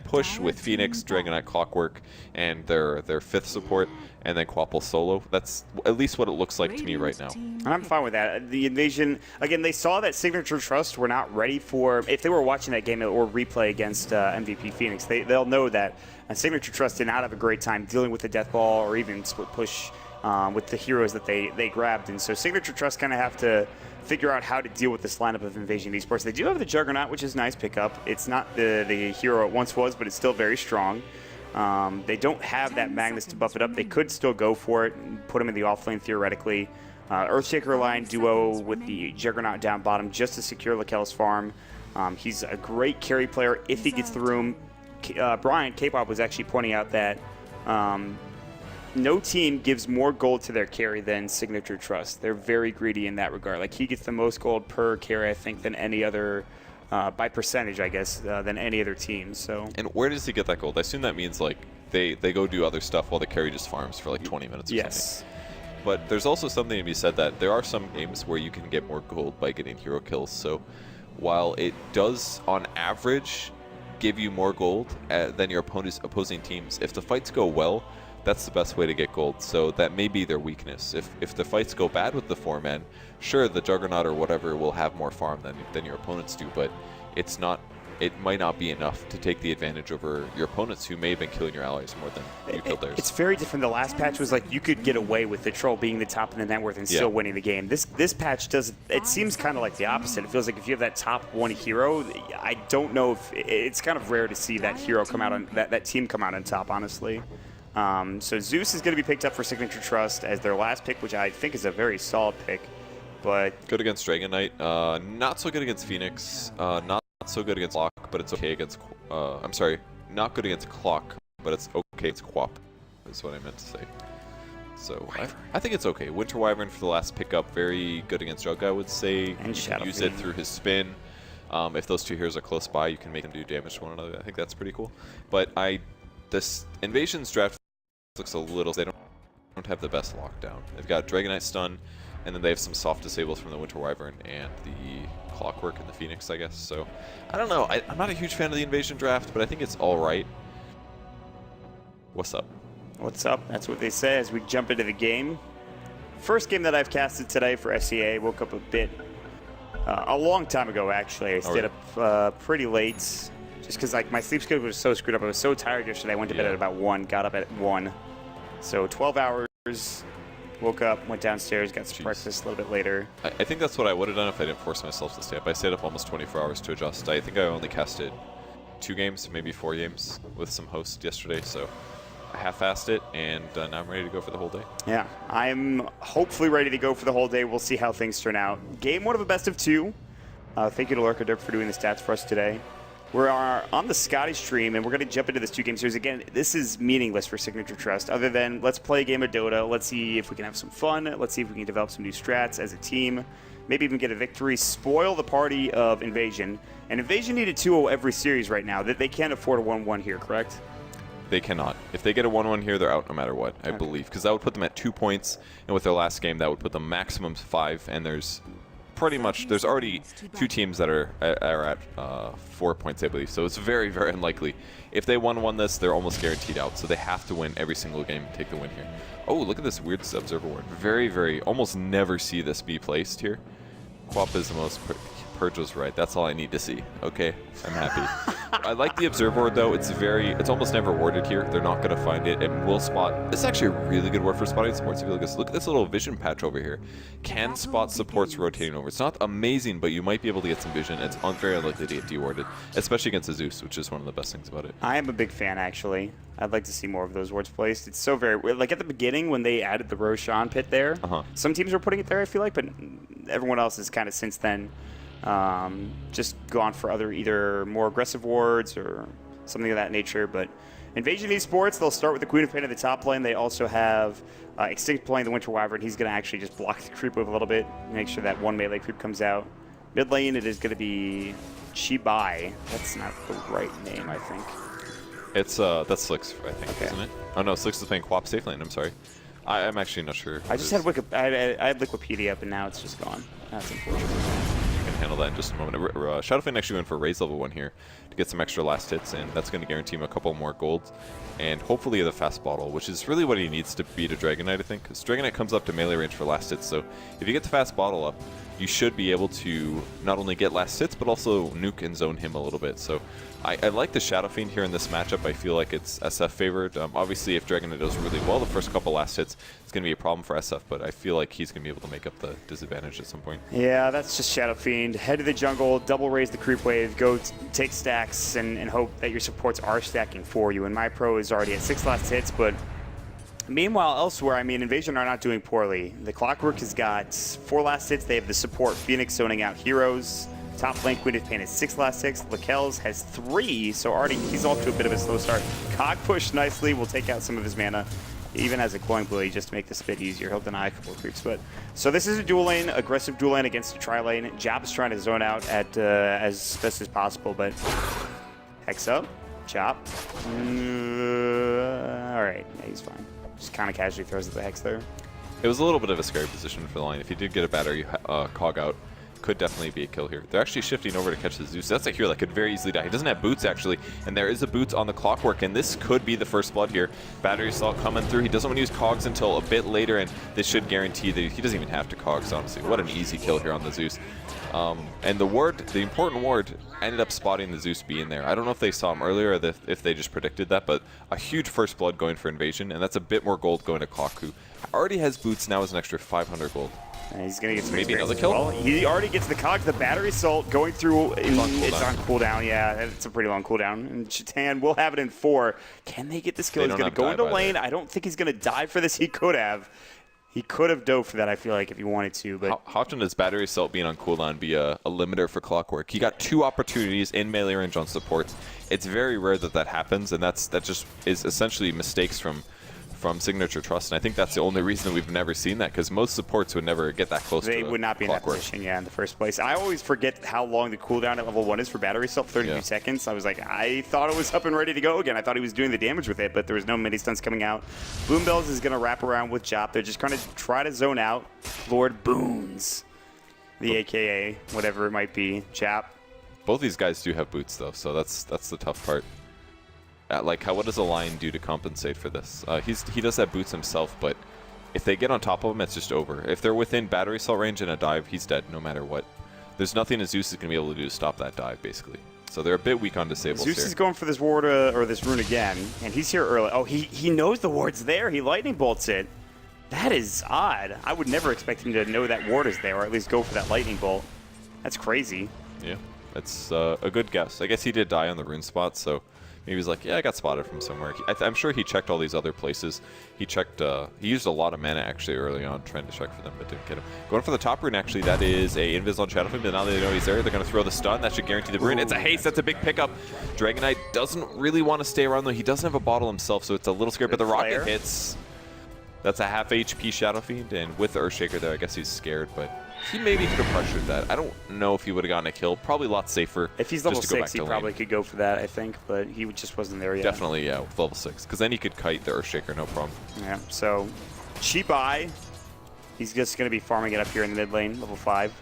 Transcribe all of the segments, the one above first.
push with Phoenix, Dragonite, Clockwork, and their 5th support, and then Quapple solo. That's at least what it looks like to me right now. And I'm fine with that. The Invasion, again, they saw that Signature Trust were not ready for, if they were watching that game or replay against MVP Phoenix, they'll know that Signature Trust did not have a great time dealing with the Death Ball or even split push with the heroes that they grabbed. And so Signature Trust kind of have to figure out how to deal with this lineup of Invasion Esports. They do have the Juggernaut, which is a nice pickup. It's not the hero it once was, but it's still very strong. They don't have that Magnus to buff it up. They could still go for it and put him in the offlane theoretically. Earthshaker line duo with the Juggernaut down bottom just to secure Lakel's farm. He's a great carry player if he gets the room. Brian K-Pop was actually pointing out that no team gives more gold to their carry than Signature Trust. They're very greedy in that regard. Like, he gets the most gold per carry, I think, than any other, by percentage, I guess, than any other team. So. And where does he get that gold? I assume that means, like, they go do other stuff while the carry just farms for, like, 20 minutes or something. But there's also something to be said that there are some games where you can get more gold by getting hero kills. So while it does, on average, give you more gold than your opposing teams, if the fights go well, that's the best way to get gold. So that may be their weakness. If the fights go bad with the 4-man, sure, the Juggernaut or whatever will have more farm than your opponents do, but it's not. It might not be enough to take the advantage over your opponents who may have been killing your allies more than you killed theirs. It's very different. The last patch was like you could get away with the Troll being the top of the net worth and still winning the game. This patch does. It seems kind of like the opposite. It feels like if you have that top one hero, I don't know if it's kind of rare to see that hero come out on that team come out on top, honestly. So Zeus is going to be picked up for Signature Trust as their last pick, which I think is a very solid pick. But good against Dragonite, not so good against Phoenix, not so good against Clock, but it's okay against. I'm sorry, not good against Clock, but it's okay against Quap. Is what I meant to say. So I think it's okay. Winter Wyvern for the last pickup, very good against Jug, I would say. And you can use it through his spin. If those two heroes are close by, you can make them do damage to one another. I think that's pretty cool. But this Invasion's draft looks a little. They don't have the best lockdown. They've got Dragonite stun, and then they have some soft disables from the Winter Wyvern and the Clockwork and the Phoenix, I guess. So I don't know. I'm not a huge fan of the Invasion draft, but I think it's all right. What's up? What's up? That's what they say as we jump into the game. First game that I've casted today for SEA. Woke up a bit a long time ago, actually. I stayed up pretty late just because like my sleep schedule was so screwed up. I was so tired yesterday. I went to bed at about 1, got up at 1. So 12 hours. Woke up, went downstairs, got some breakfast a little bit later. I think that's what I would have done if I didn't force myself to stay up. I stayed up almost 24 hours to adjust. I think I only casted 2 games, maybe 4 games with some hosts yesterday, so I half-assed it, and now I'm ready to go for the whole day. Yeah, I'm hopefully ready to go for the whole day. We'll see how things turn out. Game 1 of a best of 2. Thank you to Lurker for doing the stats for us today. We're on the Scotty stream, and we're going to jump into this 2-game series. Again, this is meaningless for Signature Trust, other than let's play a game of Dota. Let's see if we can have some fun. Let's see if we can develop some new strats as a team. Maybe even get a victory. Spoil the party of Invasion. And Invasion need a 2-0 every series right now. They can't afford a 1-1 here, correct? They cannot. If they get a 1-1 here, they're out no matter what, I believe. Because that would put them at 2 points, and with their last game, that would put them maximum 5, and there's already 2 teams that are at 4 points, I believe. So it's very, very unlikely. If they won this, they're almost guaranteed out. So they have to win every single game and take the win here. Oh, look at this weird Observer Ward. Very, very, almost never see this be placed here. Quap is the most. Purge was right. That's all I need to see. Okay, I'm happy. I like the Observer Ward though. It's almost never warded here. They're not going to find it and will spot. This is actually a really good ward for spotting supports. If you look at this little vision patch over here. Can spot supports rotating over. It's not amazing, but you might be able to get some vision. It's very unlikely to get dewarded, especially against a Zeus, which is one of the best things about it. I am a big fan, actually. I'd like to see more of those wards placed. It's so very weird. Like at the beginning when they added the Roshan pit there, some teams were putting it there, I feel like, but everyone else has kind of since then just gone for either more aggressive wards or something of that nature. But Invasion Esports, they'll start with the Queen of Pain at the top lane. They also have Extinct playing the Winter Wyvern. He's going to actually just block the creep with a little bit, make sure that one melee creep comes out. Mid lane, it is going to be Chibai. That's not the right name, I think. It's that's Slicks, I think, isn't it? Oh no, Slicks is playing Quap safe lane. I'm sorry. I'm actually not sure. I just had I had Wikipedia up and now it's just gone. That's unfortunate. handle that in just a moment. Shadow Fiend actually went for Raise level 1 here to get some extra last hits, and that's going to guarantee him a couple more golds. And hopefully the fast bottle, which is really what he needs to beat a Dragon Knight, I think. Because Dragon Knight comes up to melee range for last hits, so if you get the fast bottle up, you should be able to not only get last hits, but also nuke and zone him a little bit. So I like the Shadow Fiend here in this matchup. I feel like it's SF favored. Obviously, if Dragon Knight does really well the first couple last hits, it's going to be a problem for SF, but I feel like he's going to be able to make up the disadvantage at some point. Yeah, that's just Shadow Fiend. Head to the jungle, double raise the creep wave, go take stacks, and hope that your supports are stacking for you. And my pro is already at 6 last hits, but meanwhile, elsewhere, I mean, Invasion are not doing poorly. The Clockwork has got 4 last hits. They have the support Phoenix zoning out heroes. Top lane Queen of Pain has 6 last hits. Lakel's has 3, so already he's off to a bit of a slow start. Cog push nicely will take out some of his mana. He even has a Glowing Blade just to make this a bit easier. He'll deny a couple of creeps. But so this is a dual lane, aggressive dual lane against a tri lane. Jab is trying to zone out at as best as possible, but Hex up, Chop. All right, yeah, he's fine. Just kind of casually throws at the Hex there. It was a little bit of a scary position for the line. If he did get a battery Cog out, could definitely be a kill here. They're actually shifting over to catch the Zeus. That's a hero that could very easily die. He doesn't have boots, actually, and there is a boots on the Clockwork, and this could be the first blood here. Battery Assault coming through. He doesn't want to use Cogs until a bit later, and this should guarantee that he doesn't even have to Cogs, honestly. What an easy kill here on the Zeus. And the ward, the important ward, ended up spotting the Zeus being there. I don't know if they saw him earlier or if they just predicted that, but a huge first blood going for Invasion, and that's a bit more gold going to Clock, who already has boots, now is an extra 500 gold. And he's going to get some maybe experience another kill. Well. He already gets the Cog, the Battery Assault going through. It's on cooldown. Yeah, it's a pretty long cooldown. And Chatan will have it in 4. Can they get this kill? He's going to go into lane. I don't think he's going to die for this. He could have. He could have dove for that, I feel like, if he wanted to. But how often does Battery Assault being on cooldown be a limiter for Clockwork? He got 2 opportunities in melee range on supports. It's very rare that that happens, and that just is essentially mistakes from Signature Trust, and I think that's the only reason we've never seen that, because most supports would never get that close to They would not be in that position, yeah, in the first place. I always forget how long the cooldown at level 1 is for Battery Assault, 32 seconds. I was like, I thought it was up and ready to go again. I thought he was doing the damage with it, but there was no mini stunts coming out. Boom Bells is going to wrap around with Jop. They're just going to try to zone out Lord Boons, the AKA, whatever it might be, Jop. Both these guys do have boots, though, so that's the tough part. Like, what does a Lion do to compensate for this? He does have boots himself, but if they get on top of him, it's just over. If they're within Battery Assault range and a dive, he's dead no matter what. There's nothing Zeus is going to be able to do to stop that dive, basically. So they're a bit weak on disables Zeus here. is going for this ward or this rune again, and he's here early. Oh, he knows the ward's there. He lightning bolts it. That is odd. I would never expect him to know that ward is there, or at least go for that lightning bolt. That's crazy. Yeah, that's a good guess. I guess he did die on the rune spot, so maybe he's like, yeah, I got spotted from somewhere. I'm sure he checked all these other places. He checked, he used a lot of mana actually early on trying to check for them, but didn't get him. Going for the top rune, actually, that is a Invis on Shadow Fiend, but now they know he's there, they're going to throw the stun. That should guarantee the rune. It's a haste, that's a big pickup. Dragon Knight doesn't really want to stay around, though. He doesn't have a bottle himself, so it's a little scary, but the rocket hits. That's a half HP Shadow Fiend, and with the Earthshaker there, I guess he's scared, but he maybe could have pressured that. I don't know if he would have gotten a kill. Probably a lot safer. If he's level 6, he probably could go for that, I think, but he just wasn't there yet. Definitely, yeah, with level 6, because then he could kite the Earthshaker, no problem. Yeah, so cheap eye. He's just going to be farming it up here in the mid lane, level 5.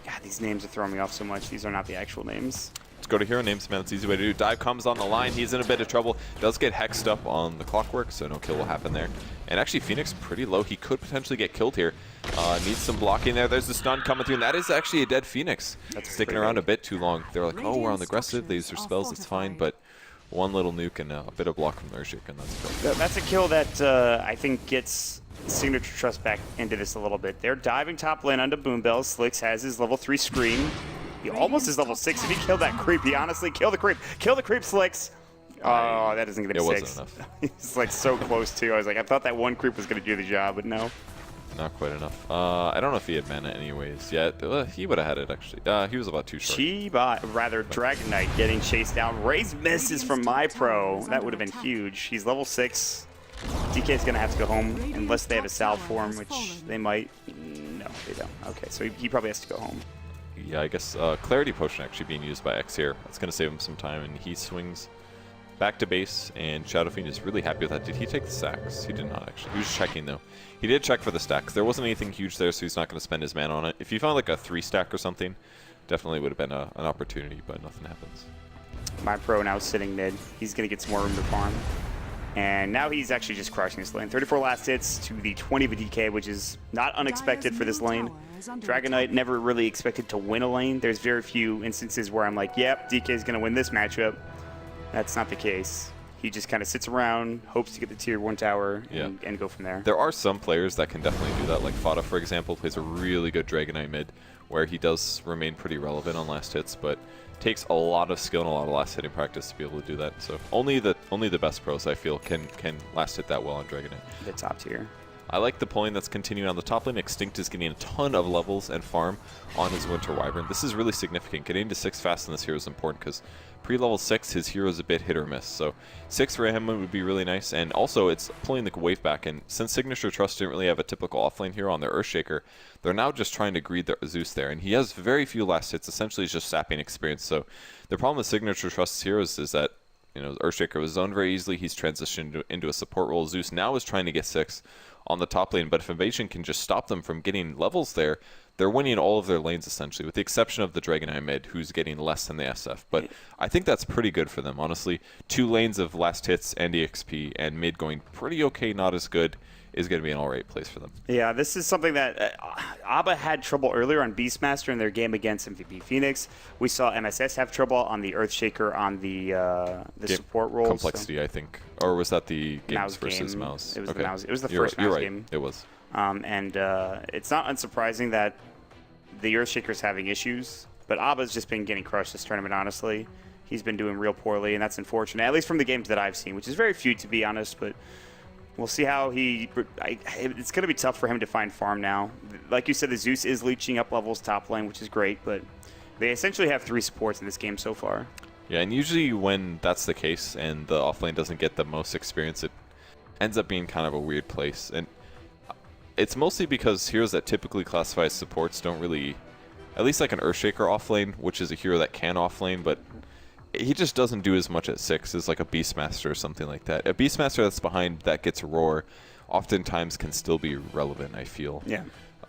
God, these names are throwing me off so much. These are not the actual names. Let's go to hero names, man. It's an easy way to do. Dive comes on the line. He's in a bit of trouble. Does get hexed up on the Clockwork, so no kill will happen there. And actually, Phoenix pretty low. He could potentially get killed here. Needs some blocking there. There's the stun coming through, and that is actually a dead Phoenix. That's sticking around a bit too long. They're like, oh, we're on the aggressive. They use their spells. It's fine, but one little nuke and a bit of block from the Earthshaker, and that's a kill. That's a kill that I think gets Signature Trust back into this a little bit. They're diving top lane onto Boom Bells. Slicks has his level 3 Scream. He almost is level 6. If he killed that creep, he honestly killed the creep. Kill the creep, Slicks. Oh, that doesn't get him 6. Wasn't enough. He's like so close too. I was like, I thought that one creep was going to do the job, but no. Not quite enough. I don't know if he had mana anyways yet. He would have had it actually. He was about too short. Dragon Knight getting chased down. Raise misses from my pro. That would have been huge. He's level 6. DK's going to have to go home unless they have a salve for him, which they might. No, they don't. Okay, so he probably has to go home. Yeah, I guess Clarity Potion actually being used by X here. That's going to save him some time, and he swings back to base, and Shadow Fiend is really happy with that. Did he take the stacks? He did not, actually. He was checking, though. He did check for the stacks. There wasn't anything huge there, so he's not going to spend his mana on it. If you found like a 3-stack or something, definitely would have been an opportunity, but nothing happens. My pro now sitting mid. He's going to get some more room to farm. And now he's actually just crushing this lane. 34 last hits to the 20 of a DK, which is not unexpected for this lane. Dragon Knight never really expected to win a lane. There's very few instances where I'm like, yep, DK is going to win this matchup. That's not the case. He just kind of sits around, hopes to get the tier 1 tower, and go from there. There are some players that can definitely do that. Like Fada, for example, plays a really good Dragon Knight mid, where he does remain pretty relevant on last hits, but takes a lot of skill and a lot of last hitting practice to be able to do that. So only the best pros, I feel, can last hit that well on Dragon Knight. The top tier. I like the pulling that's continuing on the top lane. Extinct is getting a ton of levels and farm on his Winter Wyvern. This is really significant. Getting to 6 fast in this hero is important because pre-level 6, his hero is a bit hit or miss. So 6 for him would be really nice. And also, it's pulling the wave back. And since Signature Trust didn't really have a typical offlane hero on their Earthshaker, they're now just trying to greed their Zeus there. And he has very few last hits. Essentially, he's just sapping experience. So the problem with Signature Trust's heroes is that, you know, Earthshaker was zoned very easily. He's transitioned into a support role. Zeus now is trying to get 6 on the top lane, but if Invasion can just stop them from getting levels there, they're winning all of their lanes essentially, with the exception of the Dragon Eye mid, who's getting less than the SF. But I think that's pretty good for them, honestly. 2 lanes of last hits and EXP, and mid going pretty okay, not as good, is going to be an alright place for them. Yeah, this is something that Abba had trouble earlier on Beastmaster in their game against MVP Phoenix. We saw MSS have trouble on the Earthshaker on the support role. Complexity, so. I think. Or was that the games versus game. Mouse? It was the Mouse. It was the first Mouse game. It was. And it's not unsurprising that the Earthshaker's having issues, but Abba's just been getting crushed this tournament, honestly. He's been doing real poorly, and that's unfortunate, at least from the games that I've seen, which is very few, to be honest, but we'll see how it's going to be tough for him to find farm now. Like you said, the Zeus is leeching up levels top lane, which is great, but they essentially have 3 supports in this game so far. Yeah, and usually when that's the case and the offlane doesn't get the most experience, it ends up being kind of a weird place. And it's mostly because heroes that typically classify as supports don't really, at least like an Earthshaker offlane, which is a hero that can offlane, but he just doesn't do as much at 6 as like a Beastmaster or something like that. A Beastmaster that's behind that gets Roar oftentimes can still be relevant, I feel. Yeah.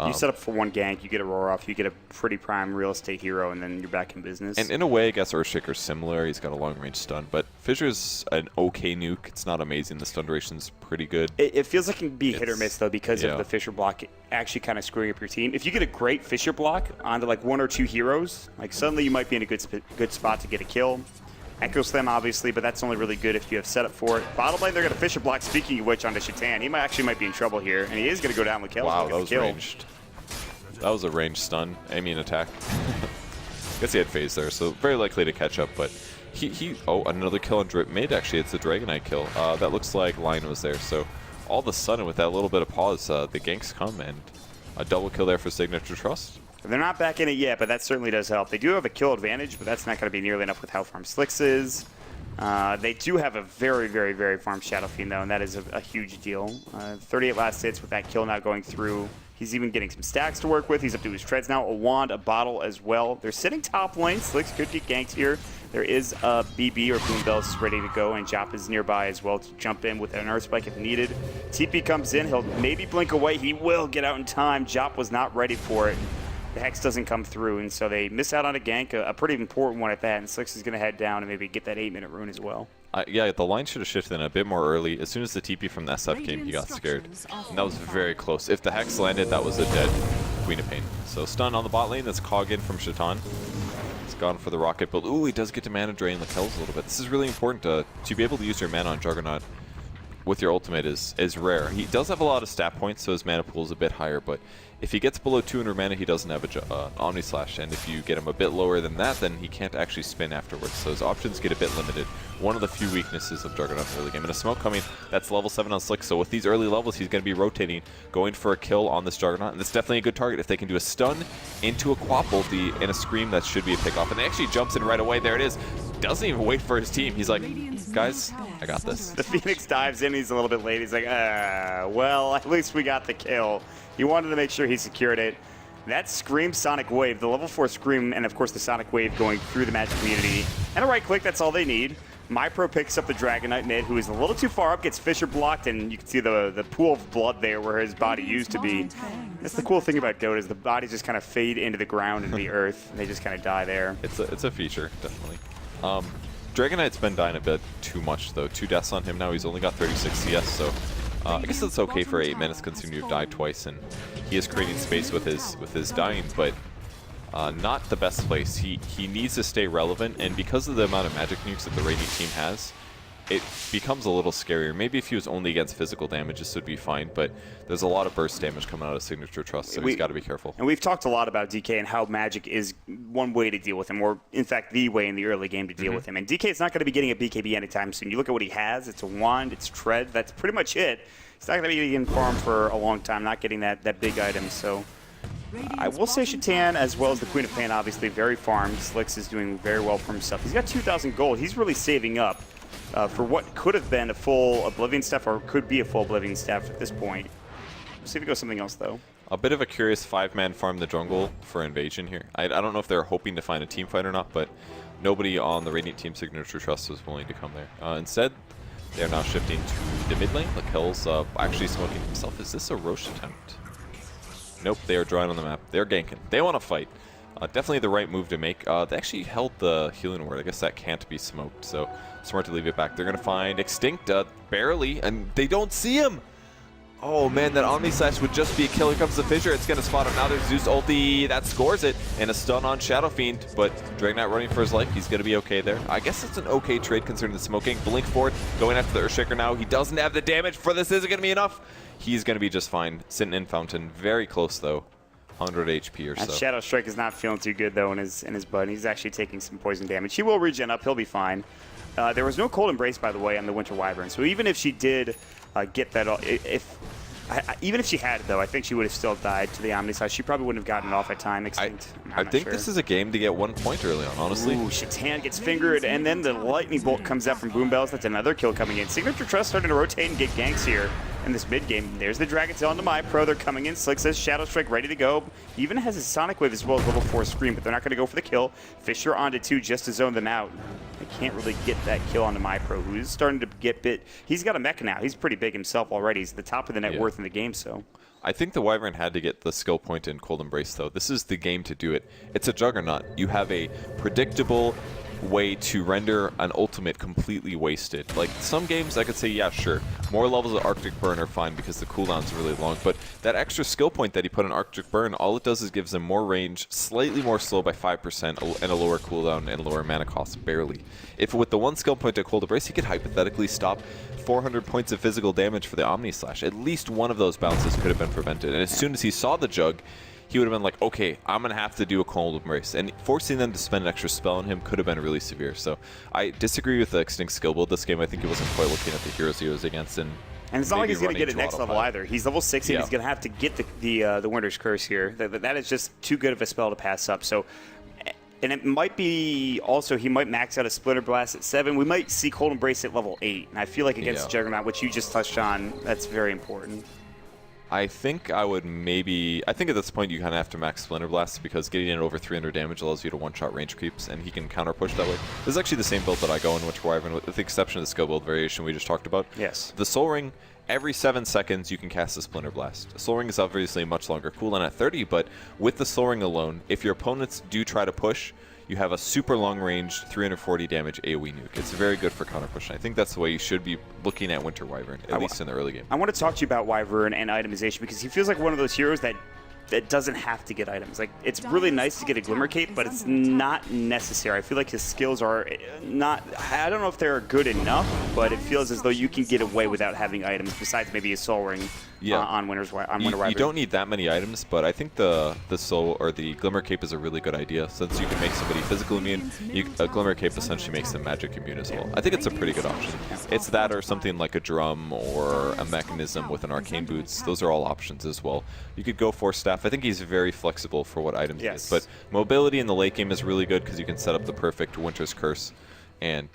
You set up for 1 gank, you get a Roar off, you get a pretty prime real estate hero, and then you're back in business. And in a way, I guess Earthshaker's similar. He's got a long-range stun, but Fissure's an okay nuke. It's not amazing. The stun duration's pretty good. It feels like it can be hit or miss, though, because of the Fissure block actually kind of screwing up your team. If you get a great Fissure block onto like 1 or 2 heroes, like suddenly you might be in a good spot to get a kill. Echo Slam, obviously, but that's only really good if you have setup for it. Bottom lane, they're going to Fissure block, speaking of which, onto Shaitan. He might be in trouble here, and he is going to go down with kills. Wow, that was ranged. That was a ranged stun. I mean attack. Guess he had phase there, so very likely to catch up, but oh, another kill on Drip mid, actually. It's a Dragon Knight kill. That looks like Lion was there, so all of a sudden, with that little bit of pause, the ganks come, and a double kill there for Signature Trust. They're not back in it yet, but that certainly does help. They do have a kill advantage, but that's not going to be nearly enough with how farm Slicks is. They do have a very, very, very farm Shadow Fiend, though, and that is a huge deal. 38 last hits with that kill not going through. He's even getting some stacks to work with. He's up to his treads now. A wand, a bottle as well. They're sitting top lane. Slicks could get ganked here. There is a BB or Boom Bells ready to go, and Jop is nearby as well to jump in with an Earth Spike if needed. TP comes in. He'll maybe blink away. He will get out in time. Jop was not ready for it. The Hex doesn't come through, and so they miss out on a gank, a pretty important one at that, and Slicks is going to head down and maybe get that 8-minute rune as well. Yeah, the line should have shifted in a bit more early. As soon as the TP from the SF came, he got scared. And that was very close. If the Hex landed, that was a dead Queen of Pain. So stun on the bot lane. That's Cog in from Shaitan. He's gone for the rocket build. Ooh, he does get to mana drain the kills a little bit. This is really important to be able to use your mana on Juggernaut with your ultimate is rare. He does have a lot of stat points, so his mana pool is a bit higher, but if he gets below 200 mana, he doesn't have a Omni Slash, and if you get him a bit lower than that, then he can't actually spin afterwards, so his options get a bit limited. One of the few weaknesses of Juggernaut early game. And a smoke coming, that's level 7 on Slick, so with these early levels, he's going to be rotating, going for a kill on this Juggernaut, and it's definitely a good target. If they can do a stun into a Quapple and a Scream, that should be a pickoff, and they actually jumps in right away. There it is. Doesn't even wait for his team. He's like, guys, I got this. The Phoenix dives in. He's a little bit late. He's like, well, at least we got the kill. He wanted to make sure he secured it. That Scream Sonic Wave, the level 4 Scream, and of course the Sonic Wave going through the Magic community. And a right click, that's all they need. MyPro picks up the Dragon Knight mid, who is a little too far up, gets Fisher blocked, and you can see the pool of blood there where his body used to be. That's the cool thing about Dota is the bodies just kind of fade into the ground and the earth, and they just kind of die there. It's a feature, definitely. Dragon Knight's been dying a bit too much, though. 2 deaths on him now. He's only got 36 CS, so I guess it's okay for 8 minutes considering you've died twice, and he is creating space with his dying, but not the best place. He needs to stay relevant, and because of the amount of magic nukes that the Radiant team has, it becomes a little scarier. Maybe if he was only against physical damage, this would be fine, but there's a lot of burst damage coming out of Signature Trust, so he's got to be careful. And we've talked a lot about DK and how magic is one way to deal with him, or in fact the way in the early game to deal with him. And DK is not going to be getting a BKB anytime soon. You look at what he has, it's a wand, it's tread, that's pretty much it. He's not going to be getting farm for a long time, not getting that big item, so... I will say Shatan, as well as the Queen of Pain, obviously very farmed. Slicks is doing very well for himself. He's got 2,000 gold. He's really saving up for what could have been a full Oblivion staff, or could be a full Oblivion staff at this point. We'll see if we go something else, though. A bit of a curious 5-man farm the jungle for Invasion here. I don't know if they're hoping to find a team fight or not, but nobody on the Radiant Team Signature Trust was willing to come there. Instead, they're now shifting to the mid lane. Lakel's actually smoking himself. Is this a Roche attempt? Nope, they are drawing on the map. They're ganking. They want to fight. Definitely the right move to make. They actually held the healing ward. I guess that can't be smoked, so smart to leave it back. They're going to find Extinct barely, and they don't see him. Oh man, that Omni Slash would just be a kill. Here comes the Fissure. It's going to spot him. Now there's Zeus ulti. That scores it, and a stun on Shadow Fiend, but Dragon Knight running for his life. He's going to be okay there. I guess it's an okay trade considering the smoking. Blink forward, going after the Earthshaker now. He doesn't have the damage for this. Isn't going to be enough. He's going to be just fine. Sitting in Fountain. Very close, though. 100 HP or so. That Shadow Strike is not feeling too good, though, in his butt. He's actually taking some poison damage. He will regen up. He'll be fine. There was no Cold Embrace, by the way, on the Winter Wyvern. So even if she did get that, even if she had it, though, I think she would have still died to the Omni Slash. She probably wouldn't have gotten it off at time. Extinct. I think this is a game to get 1 point early on, honestly. Ooh, Shatan gets fingered, and then the Lightning Bolt comes out from Boom Bells. That's another kill coming in. Signature Trust starting to rotate and get ganks here in this mid game. There's the Dragon Tail into MyPro. They're coming in. Slick says Shadow Strike ready to go. He even has his Sonic Wave as well as level 4 Scream, but they're not going to go for the kill. Fisher onto 2 just to zone them out. They can't really get that kill onto MyPro, who is starting to get bit. He's got a mecha now. He's pretty big himself already. He's at the top of the net worth in the game, so... I think the Wyvern had to get the skill point in Cold Embrace, though. This is the game to do it. It's a juggernaut. You have a predictable way to render an ultimate completely wasted. Like, some games I could say, yeah, sure. More levels of Arctic Burn are fine because the cooldown's really long, but that extra skill point that he put in Arctic Burn, all it does is gives him more range, slightly more slow by 5%, and a lower cooldown and lower mana cost, barely. If with the 1 skill point at Cold Embrace, he could hypothetically stop 400 points of physical damage for the Omni Slash. At least one of those bounces could have been prevented, and as soon as he saw the Jug, he would have been like, okay, I'm going to have to do a Cold Embrace. And forcing them to spend an extra spell on him could have been really severe. So I disagree with the Extinct skill build this game. I think he wasn't quite looking at the heroes he was against. And it's not like he's going to get it next level either. He's level 60, and he's going to have to get the Winter's Curse here. That is just too good of a spell to pass up. So, and it might be also, he might max out a Splinter Blast at 7. We might see Cold Embrace at level 8. And I feel like against Juggernaut, which you just touched on, that's very important. I think I would maybe... I think at this point you kind of have to max Splinter Blast because getting in over 300 damage allows you to one-shot range creeps, and he can counter-push that way. This is actually the same build that I go in Winter Wyvern, with the exception of the skill build variation we just talked about. Yes. The Soul Ring, every 7 seconds you can cast a Splinter Blast. Soul Ring is obviously a much longer cooldown at 30, but with the Soul Ring alone, if your opponents do try to push, you have a super long range 340 damage AoE nuke. It's very good for counter push. I think that's the way you should be looking at Winter Wyvern, at least in the early game. I want to talk to you about Wyvern and itemization because he feels like one of those heroes that doesn't have to get items. Like, it's really nice to get a Glimmer Cape, but it's not necessary. I feel like his skills are not... I don't know if they're good enough, but it feels as though you can get away without having items besides maybe a Soul Ring on Winter Wyvern. You don't need that many items, but I think the Soul or the Glimmer Cape is a really good idea since you can make somebody physical immune. A Glimmer Cape essentially makes them magic immune as well. I think it's a pretty good option. It's that or something like a Drum or a Mechanism with an Arcane Boots. Those are all options as well. You could go for Staff. I think he's very flexible for what items he is. But mobility in the late game is really good because you can set up the perfect Winter's Curse. And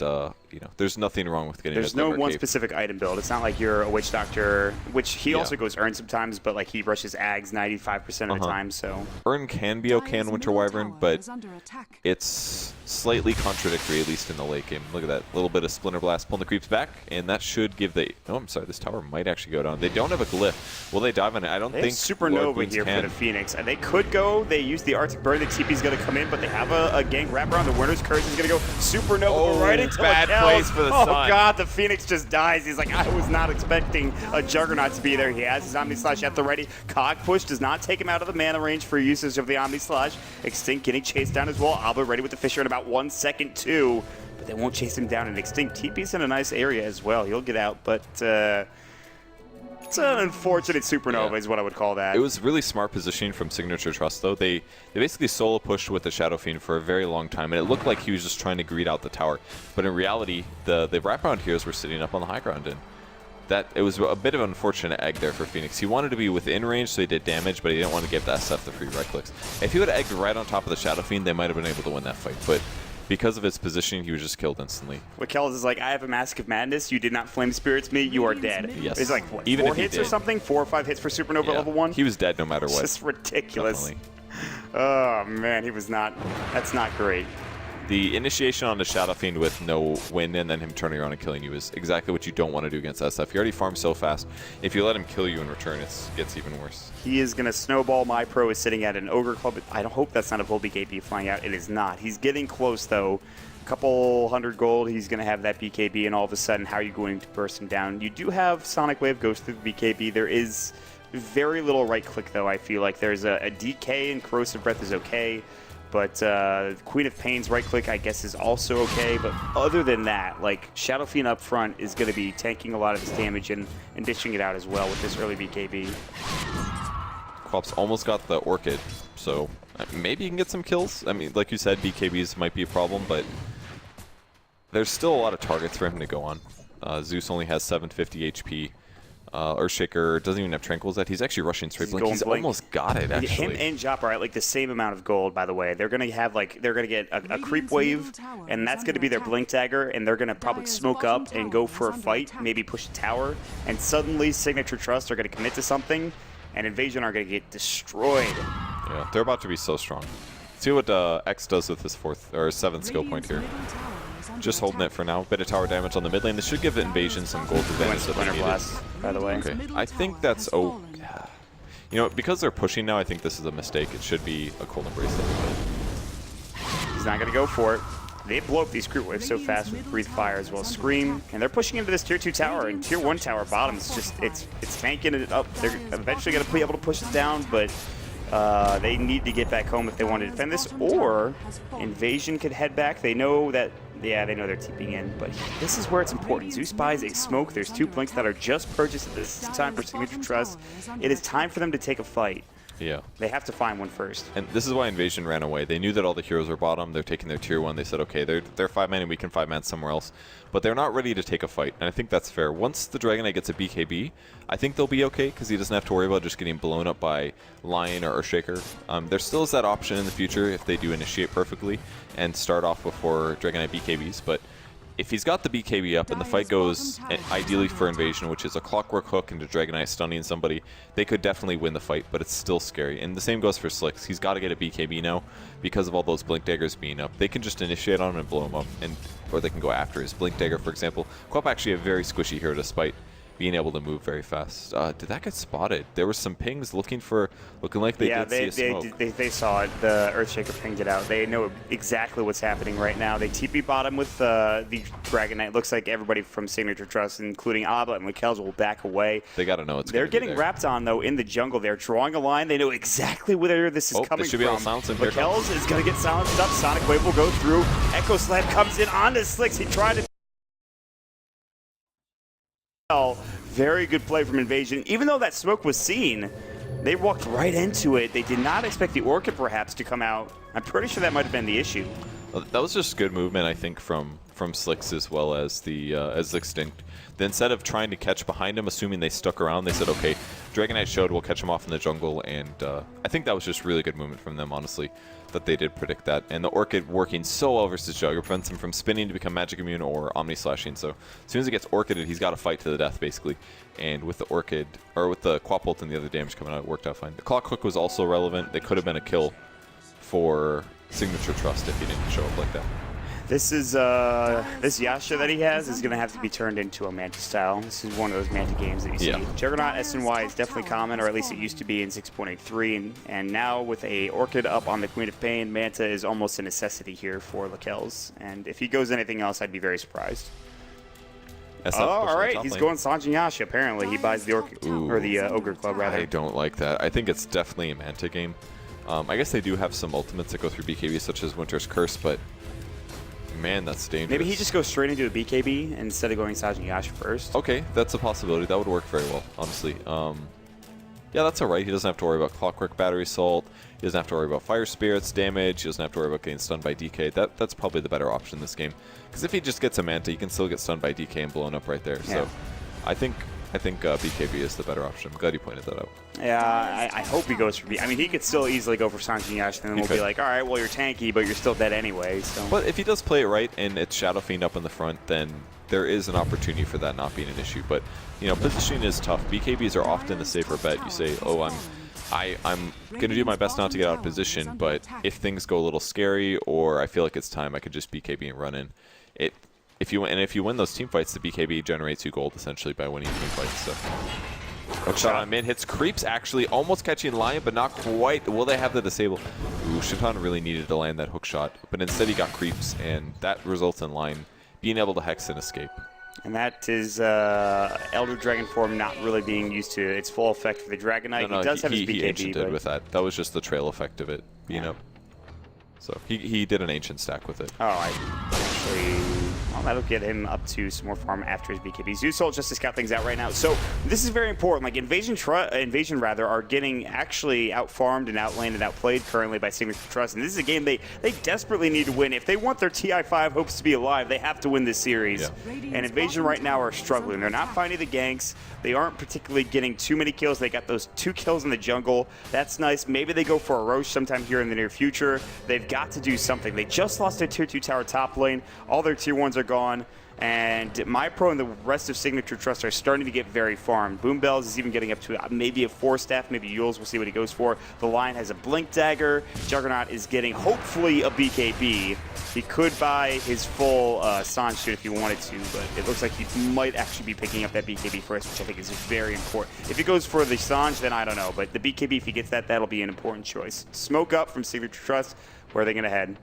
You know, there's nothing wrong with getting. There's no one specific item build. It's not like you're a Witch Doctor, which he also goes Urn sometimes, but like he rushes Ags 95% of the time. So Urn can be okay in Winter Wyvern, but it's slightly contradictory, at least in the late game. Look at that little bit of Splinter Blast pulling the creeps back, and that should give the. Oh, I'm sorry, this tower might actually go down. They don't have a glyph. Will they dive on it? I don't think. Supernova here for the Phoenix. And they could go. They use the Arctic Burn. The TP's going to come in, but they have a gank wraparound. The Winter's Curse is going to go Supernova right into bad place for the Sun. Sun. Oh god, the Phoenix just dies. He's like, I was not expecting a Juggernaut to be there. He has his Omni Slash at the ready. Cog Push does not take him out of the mana range for usage of the Omni Slash. Extinct getting chased down as well. Abba ready with the Fisher in about 1 second too. But they won't chase him down. And Extinct TP's in a nice area as well. He'll get out, but it's an unfortunate Supernova is what I would call that. It was really smart positioning from Signature Trust, though. They basically solo pushed with the Shadow Fiend for a very long time, and it looked like he was just trying to greed out the tower. But in reality, the wraparound heroes were sitting up on the high ground, and it was a bit of an unfortunate egg there for Phoenix. He wanted to be within range, so he did damage, but he didn't want to give the SF the free right clicks. If he would have egged right on top of the Shadow Fiend, they might have been able to win that fight, but because of his positioning, he was just killed instantly. Kells is like, I have a Mask of Madness. You did not Flame Spirits me. You are dead. Yes. It's like, what, Even 4 hits or something? 4 or 5 hits for Supernova level 1? He was dead no matter what. It's just ridiculous. Oh, man, he was not. That's not great. The initiation on the Shadow Fiend with no win and then him turning around and killing you is exactly what you don't want to do against SF. You already farm so fast. If you let him kill you in return, it gets even worse. He is going to snowball. My Pro is sitting at an Ogre Club. I don't hope that's not a full BKB flying out. It is not. He's getting close, though. A couple hundred gold, he's going to have that BKB, and all of a sudden, how are you going to burst him down? You do have Sonic Wave goes through the BKB. There is very little right click, though, I feel like. There's a DK, and Corrosive Breath is okay. But Queen of Pain's right click, I guess, is also okay. But other than that, like, Shadow Fiend up front is going to be tanking a lot of his damage and dishing it out as well with this early BKB. Quops almost got the Orchid, so maybe you can get some kills. I mean, like you said, BKBs might be a problem, but there's still a lot of targets for him to go on. Zeus only has 750 HP. Earthshaker doesn't even have Tranquils yet. He's actually rushing straight blink. He's almost got it, actually. Him and Jop are at like the same amount of gold, by the way. They're going to have like, they're going to get a creep wave, and that's going to be their blink dagger, and they're going to probably smoke up and go for a fight, maybe push a tower, and suddenly Signature Trust are going to commit to something, and Invasion are going to get destroyed. Yeah, they're about to be so strong. See what X does with his 7th skill point here. Just holding it for now. Bit of tower damage on the mid lane. This should give Invasion some gold advantage that they needed. Blast, by the way. Okay, I think that's you know, because they're pushing now, I think this is a mistake. It should be a Cold Embrace. He's not going to go for it. They blow up these creep waves so fast with Breathe Fire as well as Scream, and they're pushing into this tier 2 tower, and tier 1 tower bottom is just it's tanking it up. They're eventually going to be able to push it down, but they need to get back home if they want to defend this, or Invasion could head back. They know that. Yeah, they know they're TPing in, but this is where it's important. Zeus buys a smoke. There's 2 blinks that are just purchased at this time for Signature Trust. It is time for them to take a fight. Yeah. They have to find one first. And this is why Invasion ran away. They knew that all the heroes were bottom. They're taking their tier 1. They said, okay, they're 5-man and we can 5-man somewhere else. But they're not ready to take a fight, and I think that's fair. Once the Dragon Knight gets a BKB, I think they'll be okay, because he doesn't have to worry about just getting blown up by Lion or Earthshaker. There still is that option in the future if they do initiate perfectly and start off before Dragon Knight BKBs, but if he's got the BKB up and the fight goes ideally for Invasion, which is a Clockwork Hook into Dragon Knight stunning somebody, they could definitely win the fight, but it's still scary. And the same goes for Slicks. He's got to get a BKB now because of all those Blink Daggers being up. They can just initiate on him and blow him up, or they can go after his Blink Dagger, for example. Quap actually a very squishy hero despite being able to move very fast. Did that get spotted? There were some pings looking like they did see a smoke. They saw it. The Earthshaker pinged it out. They know exactly what's happening right now. They TP bottom with the Dragon Knight. Looks like everybody from Signature Trust, including Abba and Mikkel's, will back away. They got to know it's They're getting wrapped on, though, in the jungle. They're drawing a line. They know exactly where this is coming should be able to silence him. Mikkel's is going to get silenced up. Sonic Wave will go through. Echo Slam comes in onto Slicks. He tried to... Very good play from Invasion. Even though that smoke was seen, they walked right into it. They did not expect the Orchid perhaps to come out. I'm pretty sure that might have been the issue. That was just good movement, I think, from Slicks as well as the Extinct. Then instead of trying to catch behind him, assuming they stuck around, they said, okay, Dragon Knight showed we'll catch him off in the jungle, and I think that was just really good movement from them, honestly, that they did predict that. And the Orchid working so well versus Jugger prevents him from spinning to become Magic Immune or Omni Slashing. So as soon as he gets Orchided, he's got to fight to the death, basically. And with the Orchid, or with the Quap Ult and the other damage coming out, it worked out fine. The Clock Hook was also relevant. They could have been a kill for Signature Trust if he didn't show up like that. This is this Yasha that he has is going to have to be turned into a Manta style. This is one of those Manta games that you see. Juggernaut SNY is definitely common, or at least it used to be in 6.83, and now with a Orchid up on the Queen of Pain, Manta is almost a necessity here for Lakelz. And if he goes anything else, I'd be very surprised. Oh, all right, he's going Sanjin Yasha. Apparently, he buys the Orchid or the Ogre Club rather. I don't like that. I think it's definitely a Manta game. I guess they do have some ultimates that go through BKB, such as Winter's Curse, but man, that's dangerous. Maybe he just goes straight into a BKB instead of going Sanjin Yasha first. Okay, that's a possibility. That would work very well, honestly. Yeah, that's alright. He doesn't have to worry about Clockwork Battery Assault. He doesn't have to worry about Fire Spirits damage. He doesn't have to worry about getting stunned by DK. That's probably the better option in this game. Because if he just gets a Manta, he can still get stunned by DK and blown up right there. Yeah. So I think BKB is the better option. I'm glad you pointed that out. Yeah, I hope he goes for B. I mean, he could still easily go for Sanjin Yasha, and then we'll be like, all right, well, you're tanky, but you're still dead anyway. So. But if he does play it right and it's Shadow Fiend up in the front, then there is an opportunity for that not being an issue. But, you know, positioning is tough. BKBs are often the safer bet. You say, oh, I'm going to do my best not to get out of position, but if things go a little scary or I feel like it's time, I could just BKB and run in. If you win those team fights, the BKB generates you gold essentially by winning team fights. So, hookshot on mid hits creeps, actually almost catching Lion, but not quite. Will they have the disable? Ooh, Shaitan really needed to land that hook shot, but instead he got creeps, and that results in Lion being able to hex and escape. And that is Elder Dragon form not really being used to its full effect for the Dragon Knight. No, he does have his BKB. He anciented with that. That was just the trail effect of it being up. So he did an ancient stack with it. Oh, I actually... Well, that'll get him up to some more farm after his BKB. Zeus Ult just to scout things out right now. So this is very important. Like Invasion are getting actually out-farmed and outlaned and outplayed currently by Signature Trust. And this is a game they desperately need to win. If they want their TI5 hopes to be alive, they have to win this series. Yeah. And Invasion right now are struggling. They're not finding the ganks. They aren't particularly getting too many kills. They got those 2 kills in the jungle. That's nice. Maybe they go for a Roche sometime here in the near future. They've got to do something. They just lost their tier 2 tower top lane. All their tier 1s are gone. And MyPro and the rest of Signature Trust are starting to get very farmed. Boom Bells is even getting up to maybe a 4-staff, maybe Yules. We'll see what he goes for. The Lion has a Blink Dagger. Juggernaut is getting, hopefully, a BKB. He could buy his full Sanj suit if he wanted to, but it looks like he might actually be picking up that BKB first, which I think is very important. If he goes for the Sanj, then I don't know. But the BKB, if he gets that, that'll be an important choice. Smoke up from Signature Trust. Where are they going to head?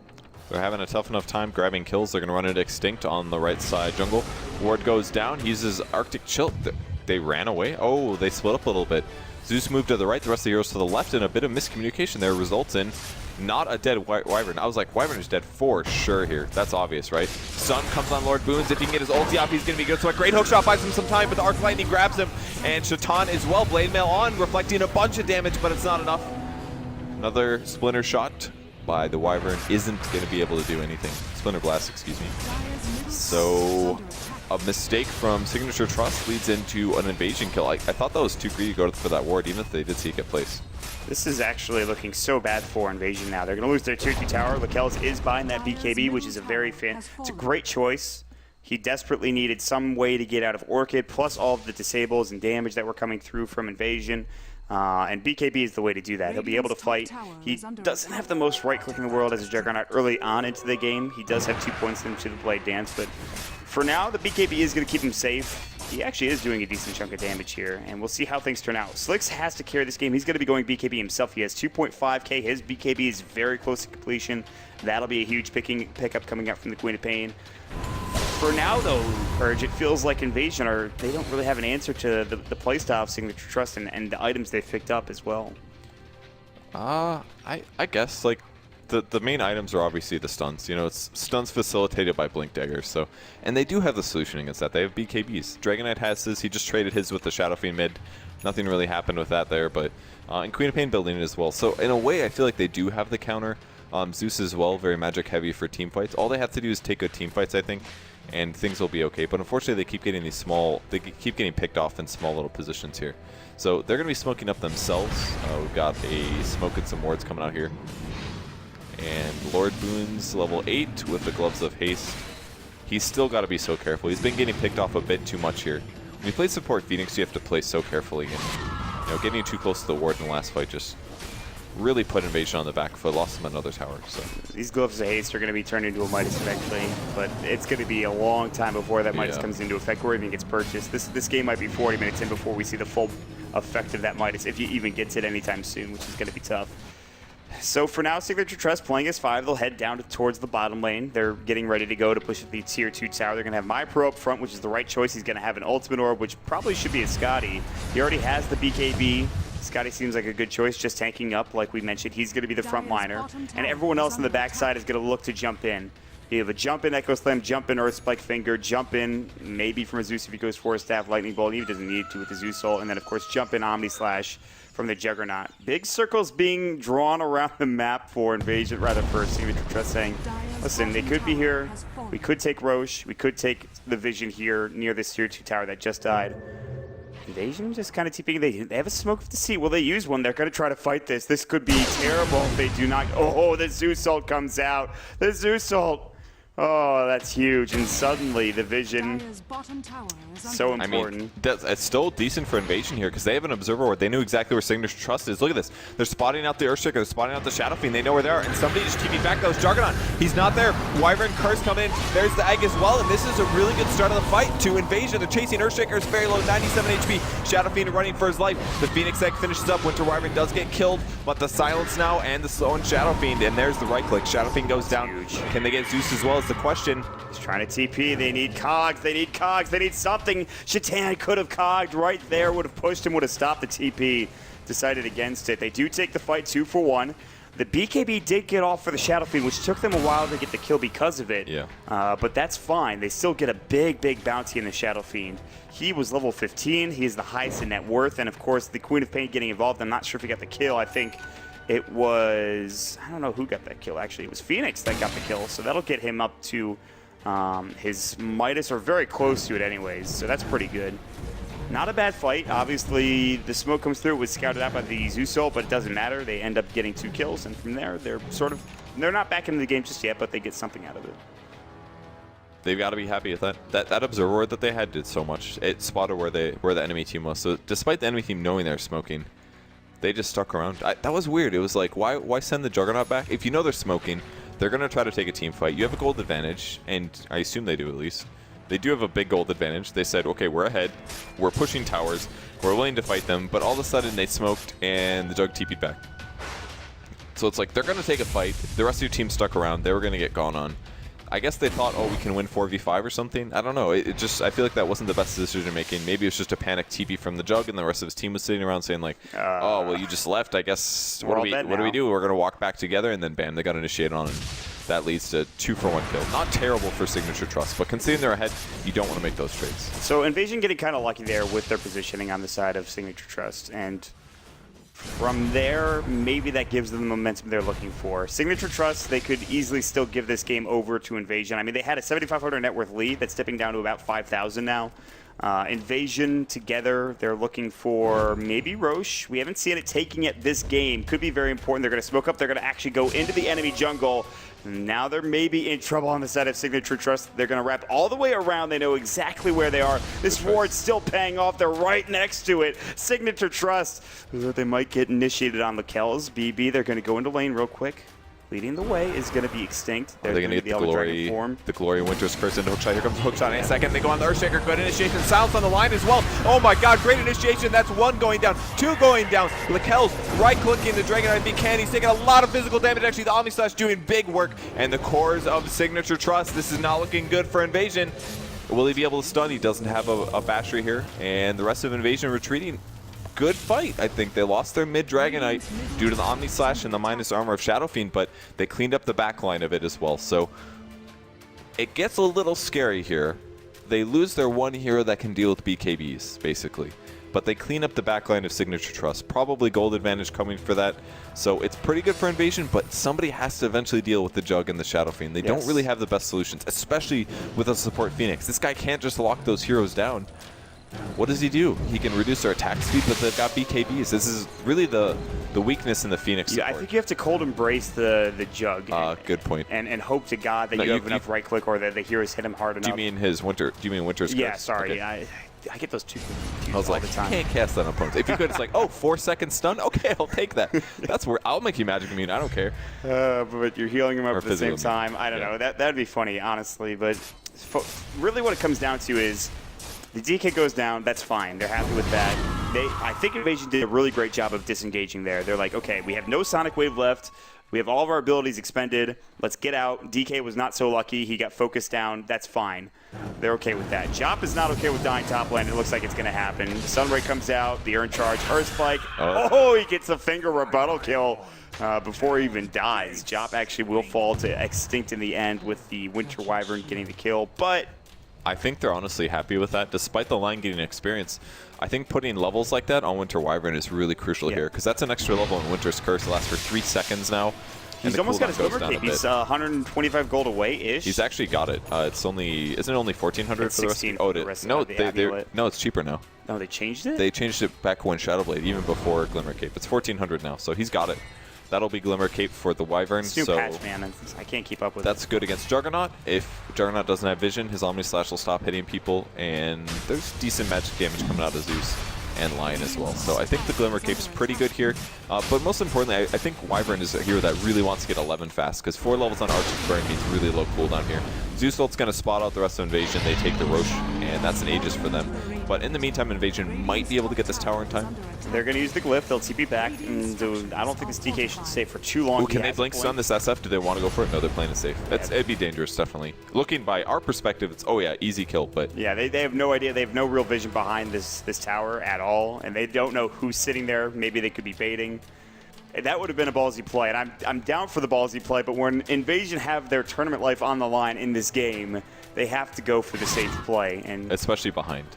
They're having a tough enough time grabbing kills. They're going to run into Extinct on the right side jungle. Ward goes down. He uses Arctic Chill. They ran away. Oh, they split up a little bit. Zeus moved to the right, the rest of the heroes to the left, and a bit of miscommunication there results in not a dead Wyvern. I was like, Wyvern is dead for sure here. That's obvious, right? Sun comes on Lord Boons. If he can get his ulti up, he's going to be good. So a great hookshot buys him some time, but the Arc Lightning grabs him. And Shaitan as well. Blade Mail on, reflecting a bunch of damage, but it's not enough. Another Splinter shot by the Wyvern isn't going to be able to do anything. Splinter Blast, excuse me. So a mistake from Signature Trust leads into an invasion kill. I thought that was too greedy to go for that ward, even if they did see it get placed. This is actually looking so bad for Invasion now. They're going to lose their tier 2 tower. Lakelz is buying that BKB, which is it's a great choice. He desperately needed some way to get out of Orchid, plus all of the disables and damage that were coming through from Invasion. And BKB is the way to do that. He'll be able to fight. He doesn't have the most right click in the world as a Juggernaut early on into the game. He does have 2 points into the Blade Dance, but for now, the BKB is going to keep him safe. He actually is doing a decent chunk of damage here, and we'll see how things turn out. Slicks has to carry this game. He's going to be going BKB himself. He has 2.5k. His BKB is very close to completion. That'll be a huge pickup coming out from the Queen of Pain. For now, though, Purge, it feels like Invasion they don't really have an answer to the playstyle of Signature Trust and the items they've picked up as well. I guess, like, the main items are obviously the stuns. You know, it's stuns facilitated by Blink Daggers. So, and they do have the solution against that. They have BKBs. Dragon Knight has his. He just traded his with the Shadow Fiend mid. Nothing really happened with that there, but and Queen of Pain building it as well. So in a way, I feel like they do have the counter. Zeus as well, very magic heavy for team fights. All they have to do is take good team fights, I think. and things will be okay. But unfortunately, they keep getting keep getting picked off in small little positions here. So they're going to be smoking up themselves. We've got a smoke and some wards coming out here. And Lord Boon's level 8 with the Gloves of Haste. He's still got to be so careful. He's been getting picked off a bit too much here. When you play support Phoenix, you have to play so carefully. And getting too close to the ward in the last fight just really put Invasion on the back foot. Lost him another tower. So these Gloves of Haste are going to be turned into a Midas eventually, but it's going to be a long time before that Midas comes into effect or even gets purchased. This game might be 40 minutes in before we see the full effect of that Midas, if you even get it anytime soon, which is going to be tough. So for now, Signature Trust playing as 5. They'll head down towards the bottom lane. They're getting ready to go to push the tier 2 tower. They're going to have MyPro up front, which is the right choice. He's going to have an ultimate orb, which probably should be a Scotty. He already has the BKB. Scotty seems like a good choice, just tanking up, like we mentioned. He's going to be the front liner, and everyone else on the backside is going to look to jump in. You have a jump in Echo Slam, jump in Earth Spike Finger, jump in maybe from a Zeus if he goes Force Staff, Lightning Bolt. He doesn't need to with the Zeus ult, and then of course jump in Omni Slash from the Juggernaut. Big circles being drawn around the map for Invasion, rather for Signature Trust, saying, listen, they could be here. We could take Roche. We could take the Vision here near this tier 2 tower that just died. Invasion just kind of TPing. They have a smoke of the sea. Will they use one? They're going to try to fight this. This could be terrible if they do not. Oh, the Zeus ult comes out. The Zeus ult. Oh, that's huge. And suddenly the Vision, so important. I mean, it's still decent for Invasion here because they have an Observer Ward. They knew exactly where Signature Trust is. Look at this. They're spotting out the Earthshaker. They're spotting out the Shadow Fiend. They know where they are. And somebody just TP'd back. That was Juggernaut. He's not there. Wyvern Curse coming in. There's the Egg as well. And this is a really good start of the fight to Invasion. They're chasing Earthshaker. It's very low, 97 HP. Shadow Fiend running for his life. The Phoenix Egg finishes up. Winter Wyvern does get killed. But the Silence now and the slow and Shadow Fiend. And there's the right click. Shadow Fiend goes down. Huge. Can they get Zeus as well is the question. He's trying to TP. They need cogs. They need cogs. They need something. Shatan could have cogged right there. Would have pushed him. Would have stopped the TP. Decided against it. They do take the fight 2-for-1. The BKB did get off for the Shadow Fiend, which took them a while to get the kill because of it. Yeah. But that's fine. They still get a big, big bounty in the Shadow Fiend. He was level 15. He is the highest in net worth. And, of course, the Queen of Pain getting involved. I'm not sure if he got the kill. I think it was, I don't know who got that kill, actually. It was Phoenix that got the kill. So that'll get him up to his Midas, or very close to it anyways. So that's pretty good. Not a bad fight. Obviously, the smoke comes through. It was scouted out by the Zeus ult, but it doesn't matter. They end up getting 2 kills, and from there, they're not back into the game just yet, but they get something out of it. They've got to be happy with that. That Observer Ward that they had did so much. It spotted where the enemy team was. So despite the enemy team knowing they're smoking, they just stuck around. That was weird. It was like, why send the Juggernaut back? If you know they're smoking, they're going to try to take a team fight. You have a gold advantage, and I assume they do at least. They do have a big gold advantage. They said, okay, we're ahead. We're pushing towers. We're willing to fight them. But all of a sudden, they smoked, and the Jug TP'd back. So it's like, they're going to take a fight. The rest of your team stuck around. They were going to get gone on. I guess they thought, oh, we can win 4v5 or something. I don't know. I feel like that wasn't the best decision making. Maybe it was just a panic TP from the Jug, and the rest of his team was sitting around saying like, oh, well, you just left. I guess, what do we do? We're going to walk back together, and then bam, they got initiated on, and that leads to 2-for-1 kill. Not terrible for Signature Trust, but considering they're ahead, you don't want to make those trades. So Invasion getting kind of lucky there with their positioning on the side of Signature Trust, and from there, maybe that gives them the momentum they're looking for. Signature Trust, they could easily still give this game over to Invasion. I mean, they had a 7,500 net worth lead that's dipping down to about 5,000 now. Invasion together, they're looking for maybe Roche. We haven't seen it taking it this game. Could be very important. They're going to smoke up. They're going to actually go into the enemy jungle. Now they're maybe in trouble on the side of Signature Trust. They're going to wrap all the way around. They know exactly where they are. This ward's still paying off. They're right next to it. Signature Trust, they might get initiated on the kills. BB, they're going to go into lane real quick. Leading the way is going to be Extinct. They're going to get the glory Winter's Curse into Hookshot. Here comes the Hookshot in a second. They go on the Earthshaker. Good initiation. Silence on the line as well. Oh my god, great initiation. That's 1 going down, 2 going down. Lakel's right-clicking the Dragon Knight Beacon. He's taking a lot of physical damage. Actually, the Omni Slash doing big work. And the cores of Signature Trust. This is not looking good for Invasion. Will he be able to stun? He doesn't have a battery here. And the rest of Invasion retreating. Good fight. I think they lost their mid Dragon Knight due to the Omni Slash and the minus armor of Shadow Fiend, but they cleaned up the back line of it as well. So it gets a little scary here they lose their one hero that can deal with BKBs, basically. But they clean up the backline of Signature Trust. Probably gold advantage coming for that. So it's pretty good for Invasion, but somebody has to eventually deal with the Jug and the Shadow Fiend. They don't really have the best solutions, especially with a support Phoenix. This guy can't just lock those heroes down. What does he do? He can reduce their attack speed, but they've got BKBs. This is really the weakness in the Phoenix support. Yeah, I think you have to cold embrace the Jug. Good point. And hope to God that you have enough right click or that the heroes hit him hard enough. Do you mean his Winter? Do you mean Winter's curse? Yeah, sorry. Okay. I get those two confused I was like, all the time. You can't cast that on opponents. If you could, it's like, oh, 4-second stun? Okay, I'll take that. That's where I'll make you magic immune. I don't care. But you're healing him up at the same physical time. I don't know. That'd be funny, honestly. But really what it comes down to is the DK goes down. That's fine. They're happy with that. I think Invasion did a really great job of disengaging there. They're like, okay, we have no Sonic Wave left. We have all of our abilities expended. Let's get out. DK was not so lucky. He got focused down. That's fine. They're okay with that. Jop is not okay with dying top lane. It looks like it's going to happen. Sunray comes out. The Urn Charge. Earth Spike. Oh, he gets a finger rebuttal kill before he even dies. Jop actually will fall to extinct in the end with the Winter Wyvern getting the kill. But I think they're honestly happy with that. Despite the line getting experience, I think putting levels like that on Winter Wyvern is really crucial here, because that's an extra level in Winter's Curse. It lasts for 3 seconds now. He's almost got his Glimmer Cape. He's 125 gold away-ish. He's actually got it. Isn't it only 1,400 for the rest? Oh, it is. No, no, it's cheaper now. No, they changed it? They changed it back when Shadowblade, even before Glimmer Cape. It's 1,400 now, so he's got it. That'll be Glimmer Cape for the Wyvern. It's new patch, man. I can't keep up with That's good against Juggernaut. If Juggernaut doesn't have vision, his Omni Slash will stop hitting people, and there's decent magic damage coming out of Zeus and Lion as well. So I think the Glimmer Cape's pretty good here. But most importantly, I think Wyvern is a hero that really wants to get 11 fast, because 4 levels on Arctic Burn means really low cooldown here. Zeus Ult's going to spot out the rest of Invasion. They take the Roche, and that's an Aegis for them. But in the meantime, Invasion might be able to get this tower in time. They're going to use the Glyph. They'll TP back. And I don't think this DK should stay for too long. Ooh, can they blink stun this SF? Do they want to go for it? No, they're playing it safe. It'd be dangerous, definitely. Looking by our perspective, it's, oh yeah, easy kill. But yeah, they have no idea. They have no real vision behind this tower at all. And they don't know who's sitting there. Maybe they could be baiting. That would have been a ballsy play, and I'm down for the ballsy play, but when Invasion have their tournament life on the line in this game, they have to go for the safe play. And especially behind.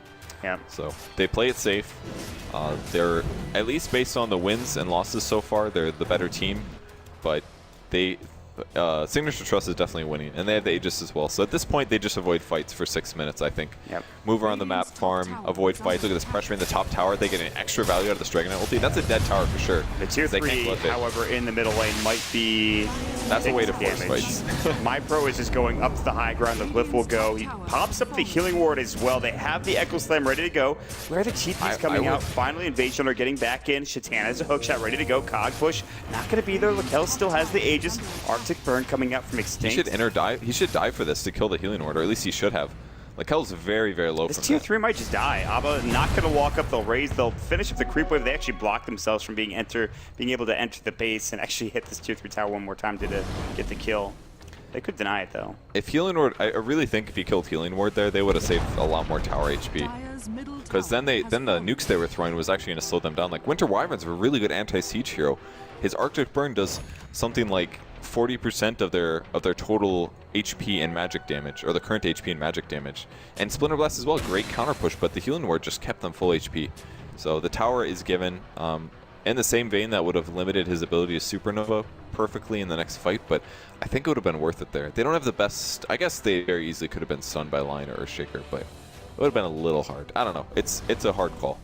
Yeah. So they play it safe. They're, at least based on the wins and losses so far, they're the better team, but Signature Trust is definitely winning, and they have the Aegis as well. So at this point, they just avoid fights for 6 minutes, I think. Yep. Move around the map, farm, avoid fights. Look at this pressure in the top tower. They get an extra value out of this Dragonite ulti. That's a dead tower for sure. The tier 3, however, in the middle lane might be... That's a way to force fights. My Pro is just going up to the high ground. The Glyph will go. He pops up the Healing Ward as well. They have the Echo Slam ready to go. Where are the TPs coming out? Finally, Invasion are getting back in. Shatana has a hook shot ready to go. Cog push. Not going to be there. Lakel still has the Aegis. Arctic Burn coming out from Extinct. He should die for this to kill the Healing Ward, or at least he should have. Lakel's very, very low. This tier 3 might just die. Abba not going to walk up. They'll raise. They'll finish up the creep wave. They actually block themselves from being able to enter the base and actually hit this tier 3 tower one more time to get the kill. They could deny it though. If Healing Ward, I really think if he killed Healing Ward there, they would have saved a lot more tower HP. Because then the nukes they were throwing was actually going to slow them down. Like Winter Wyvern's a really good anti-siege hero. His Arctic Burn does something like 40% of their total HP and magic damage, or the current HP and magic damage. And Splinter Blast as well, great counter push, but the Healing Ward just kept them full HP. So the tower is given in the same vein that would have limited his ability to Supernova perfectly in the next fight, but I think it would have been worth it there. They don't have the best, I guess they very easily could have been stunned by Lion or Earthshaker, but it would have been a little hard. I don't know. It's a hard call.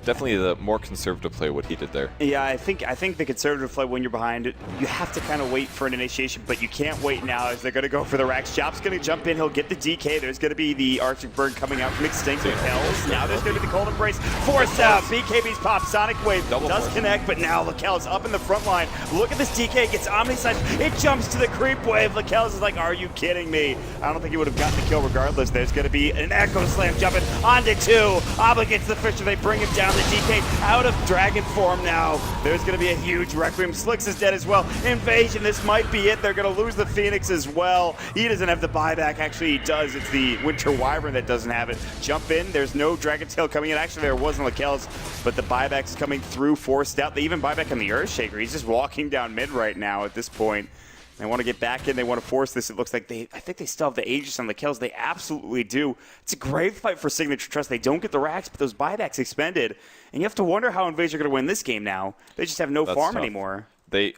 Definitely the more conservative play what he did there. Yeah, I think the conservative play when you're behind it, you have to kind of wait for an initiation, but you can't wait now as they're going to go for the racks. Jop's going to jump in. He'll get the DK. There's going to be the Arctic Bird coming out from Extinct with Kells. Now there's going to be the Cold Embrace. Forced out. BKB's pop. Sonic Wave does connect, but now Lakel's up in the front line. Look at this DK. Gets Omni Slash. It jumps to the creep wave. Lakel's is like, are you kidding me? I don't think he would have gotten the kill regardless. There's going to be an Echo Slam jumping onto 2. Abba gets the Fisher. They bring him down. The DK out of dragon form now. There's going to be a huge Requiem. Slicks is dead as well. Invasion, this might be it. They're going to lose the Phoenix as well. He doesn't have the buyback. Actually, he does. It's the Winter Wyvern that doesn't have it. Jump in. There's no Dragon Tail coming in. Actually, there wasn't Lakel's, but the buyback's coming through, forced out. They even buyback on the Earthshaker. He's just walking down mid right now at this point. They want to get back in. They want to force this. It looks like I think they still have the Aegis on the kills. They absolutely do. It's a great fight for Signature Trust. They don't get the racks, but those buybacks expended. And you have to wonder how Invasion are going to win this game now. They just have no farm anymore.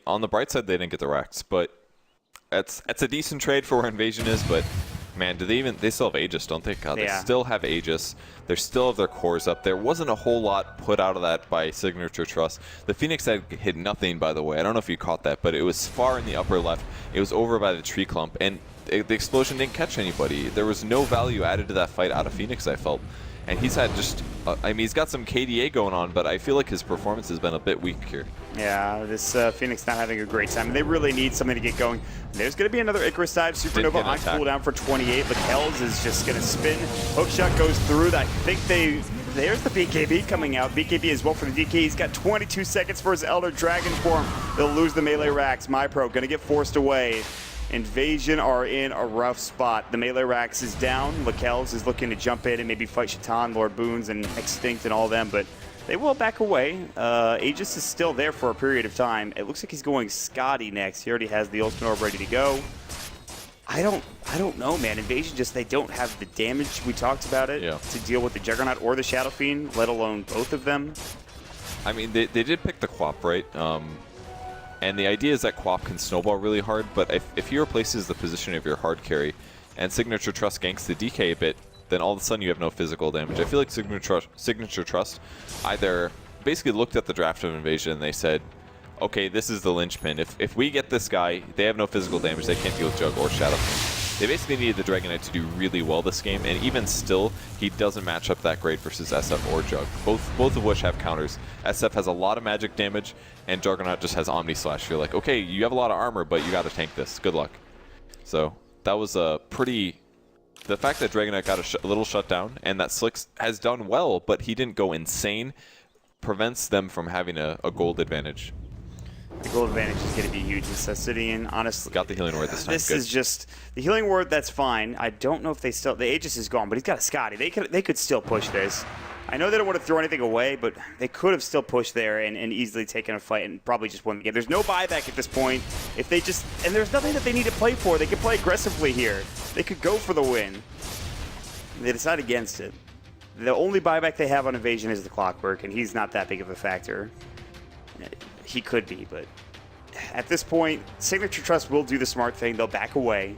On the bright side, they didn't get the racks, but it's a decent trade for where Invasion is, but man, they still have Aegis, don't they? God, they still have Aegis. They still have their cores up. There wasn't a whole lot put out of that by Signature Trust. The Phoenix had hit nothing, by the way. I don't know if you caught that, but it was far in the upper left. It was over by the tree clump, and the explosion didn't catch anybody. There was no value added to that fight out of Phoenix, I felt. And he's had just, I mean, he's got some KDA going on, but I feel like his performance has been a bit weak here. Yeah, this Phoenix not having a great time. They really need something to get going. There's going to be another Icarus dive. Supernova on cooldown for 28. Lakel's is just going to spin. Hookshot goes through. I think there's the BKB coming out. BKB as well for the DK. He's got 22 seconds for his Elder Dragon form. They'll lose the melee racks. MyPro going to get forced away. Invasion are in a rough spot. The melee racks is down. Lakel's is looking to jump in and maybe fight Shaitan, Lord Boons, and Extinct and all them, but they will back away. Aegis is still there for a period of time. It looks like he's going Scotty next. He already has the Ultimate Orb ready to go. I don't know, man. Invasion they don't have the damage. We talked about it to deal with the Juggernaut or the Shadow Fiend, let alone both of them. I mean, they did pick the Quap, right? And the idea is that Quap can snowball really hard, but if he replaces the position of your hard carry and Signature Trust ganks the DK a bit, then all of a sudden you have no physical damage. I feel like Signature Trust either basically looked at the draft of Invasion and they said, okay, this is the linchpin. If we get this guy, they have no physical damage, they can't deal with Jug or Shadow. They basically needed the Dragon Knight to do really well this game, and even still, he doesn't match up that great versus SF or Jug, both of which have counters. SF has a lot of magic damage, and Juggernaut just has Omni Slash. You're like, okay, you have a lot of armor, but you got to tank this. Good luck. So that was a pretty... The fact that Dragon Knight got a little shut down, and that Slicks has done well, but he didn't go insane, prevents them from having a gold advantage. The gold advantage is going to be huge necessity, and honestly... Got the healing word this time. This is just... The healing word, that's fine. I don't know if they still... The Aegis is gone, but he's got a Scotty. They could still push this. I know they don't want to throw anything away, but they could have still pushed there and easily taken a fight and probably just won the game. There's no buyback at this point. If they just... And there's nothing that they need to play for. They can play aggressively here. They could go for the win. They decide against it. The only buyback they have on Invasion is the Clockwork, and he's not that big of a factor. He could be, but at this point, Signature Trust will do the smart thing. They'll back away.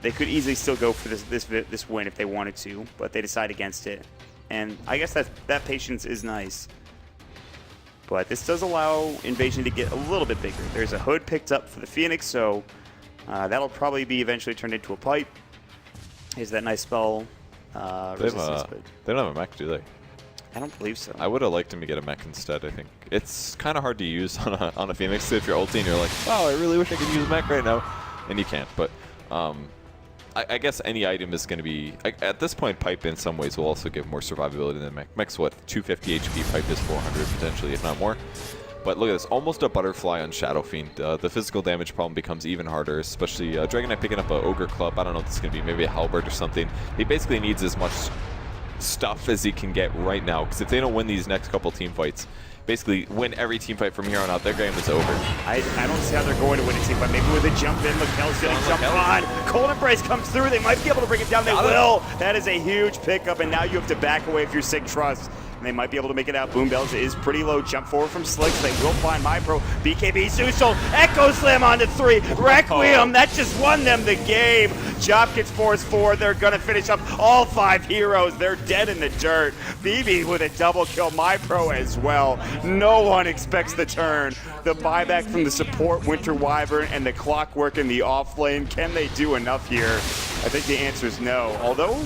They could easily still go for this win if they wanted to, but they decide against it. And I guess that patience is nice. But this does allow Invasion to get a little bit bigger. There's a hood picked up for the Phoenix, so that'll probably be eventually turned into a pipe. Here's that nice spell. Resistance, they don't have a mech, do they? I don't believe so. I would have liked him to get a mech instead, I think. It's kind of hard to use on a Phoenix if you're ulting and you're like, wow, I really wish I could use mech right now. And you can't, but I guess any item is going to be... At this point, pipe in some ways will also give more survivability than mech. Mech's what, 250 HP, pipe is 400 potentially, if not more. But look at this, almost a butterfly on Shadow Fiend. The physical damage problem becomes even harder, especially Dragon Knight picking up an Ogre Club. I don't know if this is going to be maybe a Halberd or something. He basically needs as much stuff as he can get right now, because if they don't win these next couple team fights, basically win every team fight from here on out, their game is over. I don't see how they're going to win a team fight. Maybe with a jump in, Lakel's going to jump on. Cold Embrace comes through. They might be able to bring it down. They will. That is a huge pickup, and now you have to back away if you're Sig Trust. And they might be able to make it out. Boom Bells is pretty low. Jump forward from Slicks. They will find MyPro. BKB Susol. Echo Slam onto 3. Requiem. That just won them the game. Chop gets forced forward. They're going to finish up all 5 heroes. They're dead in the dirt. BB with a double kill. MyPro as well. No one expects the turn. The buyback from the support Winter Wyvern and the Clockwork in the off lane. Can they do enough here? I think the answer is no. Although...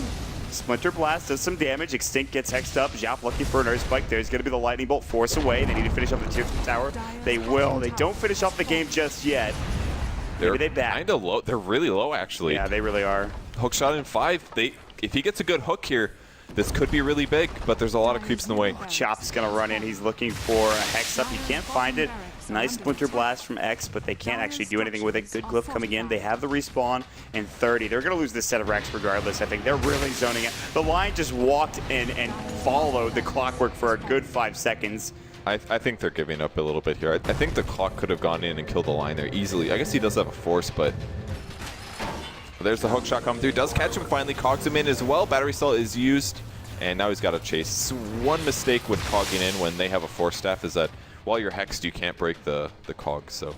Splinter Blast does some damage. Extinct gets hexed up. Jap looking for an Earth Spike. There's going to be the Lightning Bolt. Force away. They need to finish off the tier 2 tower. They will. They don't finish off the game just yet. Maybe they back. Kind of low. They're really low, actually. Yeah, they really are. Hookshot in 5. If he gets a good hook here, this could be really big, but there's a lot of creeps in the way. Chop's going to run in. He's looking for a hex up. He can't find it. Nice Splinter Blast from X, but they can't actually do anything with it. Good Glyph coming in. They have the respawn in 30. They're going to lose this set of racks regardless, I think. They're really zoning it. The line just walked in and followed the Clockwork for a good 5 seconds. I think they're giving up a little bit here. I think the clock could have gone in and killed the line there easily. I guess he does have a force, but there's the hook shot come through. Does catch him finally, cogs him in as well. Battery cell is used, and now he's got to chase. One mistake with cogging in when they have a force staff is that while you're hexed, you can't break the cog. So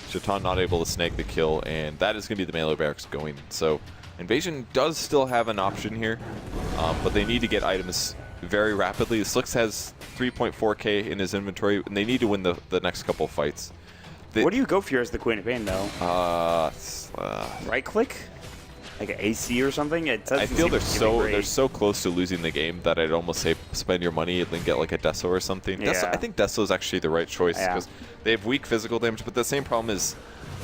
Shaitan not able to snag the kill, and that is going to be the melee barracks going. So Invasion does still have an option here, but they need to get items very rapidly. Slicks has 3.4k in his inventory, and they need to win the next couple fights. What do you go for here as the Queen of Pain, though? Right click? Like an AC or something? I feel they're so close to losing the game that I'd almost say spend your money and then get like a Deso or something. Yeah. I think Deso is actually the right choice because they have weak physical damage, but the same problem is,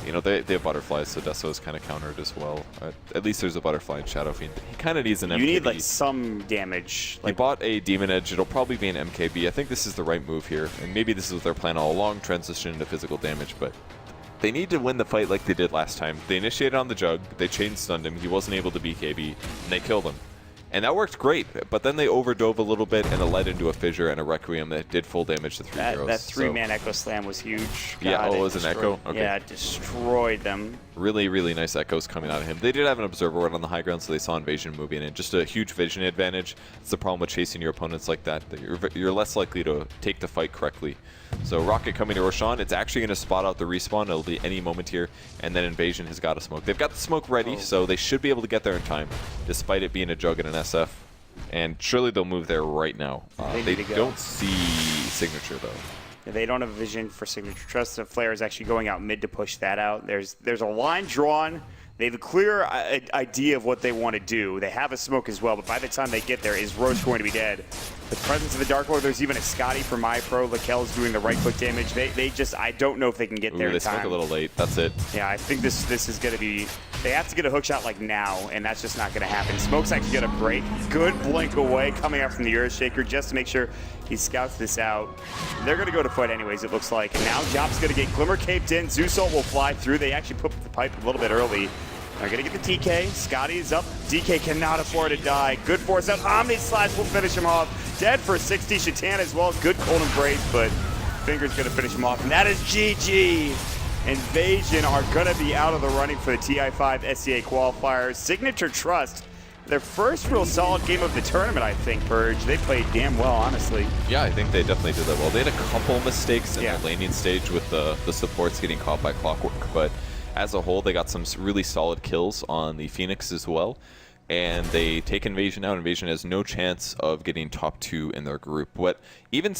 you know, they have butterflies, so Deso is kind of countered as well. At least there's a butterfly in Shadow Fiend. He kind of needs an MKB. You need like some damage. He bought a Demon Edge. It'll probably be an MKB. I think this is the right move here, and maybe this is their plan all along, transition into physical damage, but they need to win the fight like they did last time. They initiated on the Jug, they chain stunned him, he wasn't able to BKB, and they killed him. And that worked great, but then they overdove a little bit, and it led into a Fissure and a Requiem that did full damage to 3 heroes. That 3-man Echo Slam was huge. God, yeah, it was an Echo? Okay. Yeah, it destroyed them. Really, really nice echoes coming out of him. They did have an Observer Ward on the high ground, so they saw Invasion moving in. Just a huge vision advantage. It's the problem with chasing your opponents like that you're less likely to take the fight correctly. So Rocket coming to Roshan. It's actually going to spot out the respawn. It'll be any moment here, and then Invasion has got a smoke. They've got the smoke ready, so they should be able to get there in time, despite it being a Jug and an SF. And surely they'll move there right now. They don't see Signature, though. They don't have a vision for Signature Trust. The Flare is actually going out mid to push that out. There's a line drawn. They have a clear idea of what they want to do. They have a smoke as well, but by the time they get there, is Roche going to be dead? The presence of the Dark Lord, there's even a Scotty for MyPro. Lakel's doing the right-click damage. They just, I don't know if they can get there in time. They smoke a little late. That's it. Yeah, I think this is going to be, they have to get a hook shot like now, and that's just not going to happen. Smoke's actually going to break. Good blink away coming out from the Earthshaker just to make sure he scouts this out. They're going to go to fight anyways, it looks like. And now Job's going to get Glimmer caped in. Zeusol will fly through. They actually put the pipe a little bit early. They're going to get the TK. Scotty's up. DK cannot afford to die. Good force out. Omni Slash will finish him off. Dead for 60. Shaitan as well. Good cold embrace, but Finger's going to finish him off. And that is GG. Invasion are going to be out of the running for the TI5 SCA qualifiers. Signature Trust, their first real solid game of the tournament, I think, Purge. They played damn well, honestly. Yeah, I think they definitely did that well. They had a couple mistakes in the laning stage with the supports getting caught by Clockwork, but as a whole, they got some really solid kills on the Phoenix as well, and they take Invasion out. Invasion has no chance of getting top 2 in their group. What even